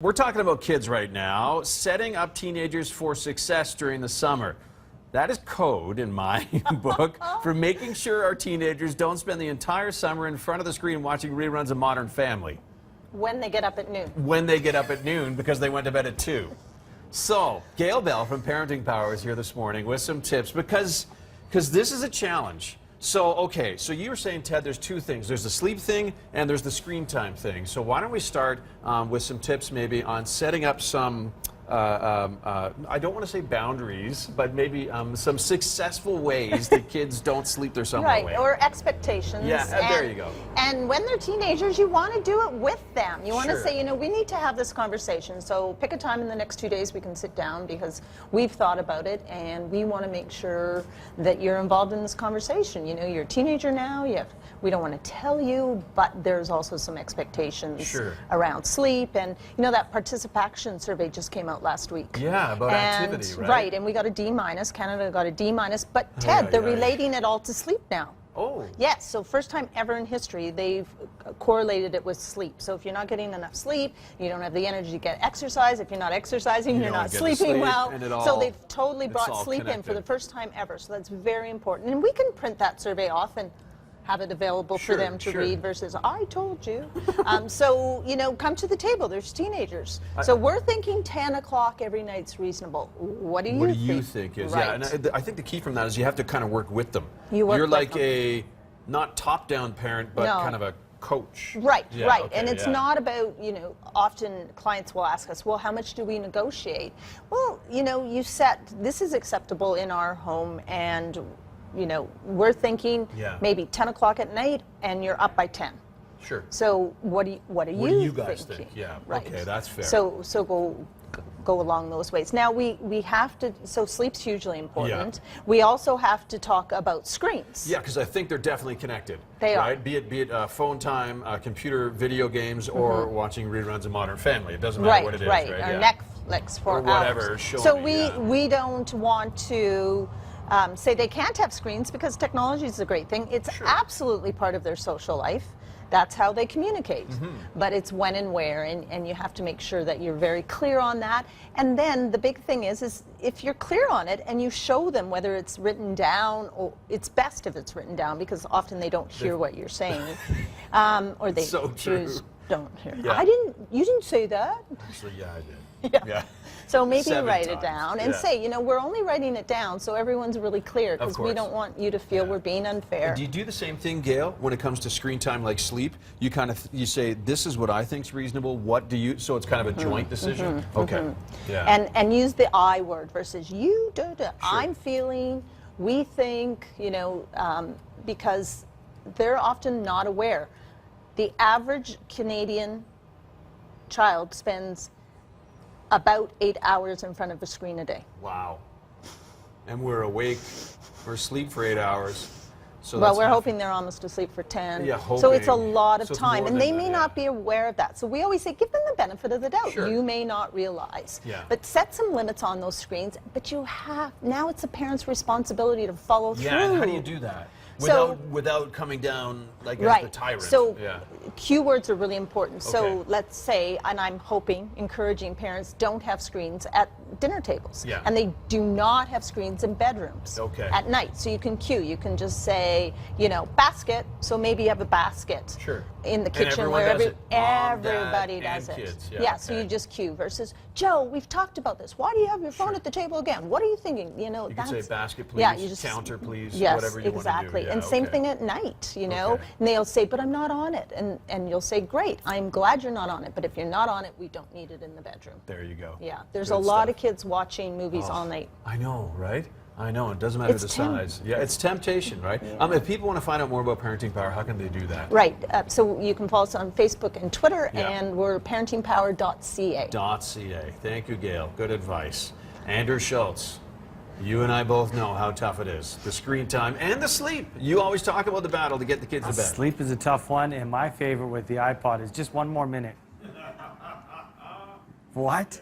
We're talking about kids right now, setting up teenagers for success during the summer. That is code in my book for making sure our teenagers don't spend the entire summer in front of the screen watching reruns of Modern Family. When they get up at noon. When they get up at noon because they went to bed at 2. So, Gail Bell from Parenting Power is here this morning with some tips because this is a challenge. So, okay, so you were saying, Ted, there's two things. There's the sleep thing and there's the screen time thing. So why don't we start with some tips maybe on setting up some, I don't want to say boundaries, but maybe some successful ways that kids don't sleep their summer away. Right, or expectations. Yeah, there you go. And when they're teenagers, you want to do it with them. You want Sure. to say, you know, we need to have this conversation. So pick a time in the next 2 days we can sit down because we've thought about it and we want to make sure that you're involved in this conversation. You know, you're a teenager now, we don't want to tell you, but there's also some expectations Sure. around sleep. And, you know, that participation survey just came out last week. Yeah, about activity, right? Right, and we got a D-. Canada got a D-. But Ted, they're relating it all to sleep now. Oh. Yes, so first time ever in history they've correlated it with sleep. So if you're not getting enough sleep, you don't have the energy to get exercise. If you're not exercising, you're not sleeping well. So they've totally brought sleep in for the first time ever. So that's very important. And we can print that survey off and have it available for them to read versus I told you. So, you know, come to the table. There's teenagers. So we're thinking 10 o'clock every night's reasonable. What do you think is? Right. Yeah, and I think the key from that is you have to kind of work with them. You're like a not top-down parent, but kind of a coach. Right, right. Okay, and it's not about, you know, often clients will ask us, well, how much do we negotiate? Well, you know, you set, this is acceptable in our home, and you know, we're thinking maybe 10 o'clock at night and you're up by 10. Sure. So what do you guys thinking? think? Yeah. Right. Okay, that's fair. So go along those ways. Now we have to, so sleep's hugely important. Yeah. We also have to talk about screens. Yeah, because I think they're definitely connected. They are. Be it phone time, computer video games, or watching reruns of Modern Family. It doesn't matter what it is, right? Right, or Netflix for or whatever. hours. So we don't want to say they can't have screens because technology is a great thing. It's absolutely part of their social life. That's how they communicate. But it's when and where, and you have to make sure that you're very clear on that. And then the big thing is if you're clear on it and you show them whether it's written down, or it's best if it's written down because often they don't hear what you're saying. Or they don't hear. Yeah. You didn't say that. Actually, yeah, I did. Yeah. So maybe write it down and say, you know, we're only writing it down so everyone's really clear because we don't want you to feel we're being unfair. Do you do the same thing, Gail, when it comes to screen time like sleep? You kind of, you say, this is what I think's reasonable, what do you, so it's kind of a joint decision? Okay. Yeah. And use the I word versus you, I'm feeling, we think, you know, because they're often not aware. The average Canadian child spends about 8 hours in front of a screen a day. Wow. And we're awake, we're asleep for 8 hours. So well, we're hoping they're almost asleep for 10. Yeah, hoping. So it's a lot of time, and they may not be aware of that. So we always say, give them the benefit of the doubt. You may not realize. But set some limits on those screens, but you have, now it's a parent's responsibility to follow through. Yeah, and how do you do that? Without coming down like as the tyrant. So cue words are really important. So let's say, and I'm hoping, encouraging parents don't have screens at dinner tables. And they do not have screens in bedrooms at night. So you can cue. You can just say, you know, basket. So maybe you have a basket in the kitchen where everybody does it. So you just cue versus, Joe, we've talked about this. Why do you have your phone at the table again? What are you thinking? You know, you can say basket, please, counter, please, whatever you want to do. And same thing at night, you know, and they'll say, but I'm not on it. And you'll say, great, I'm glad you're not on it. But if you're not on it, we don't need it in the bedroom. There you go. Yeah, there's a lot of kids watching movies all night. I know, right? I know, it doesn't matter the size. Yeah, it's temptation, right? If people want to find out more about Parenting Power, how can they do that? Right, so you can follow us on Facebook and Twitter, and we're parentingpower.ca. .ca. Thank you, Gail. Good advice. Andrew Schultz. You and I both know how tough it is. The screen time and the sleep. You always talk about the battle to get the kids to bed. Sleep is a tough one, and my favorite with the iPod is just one more minute. What?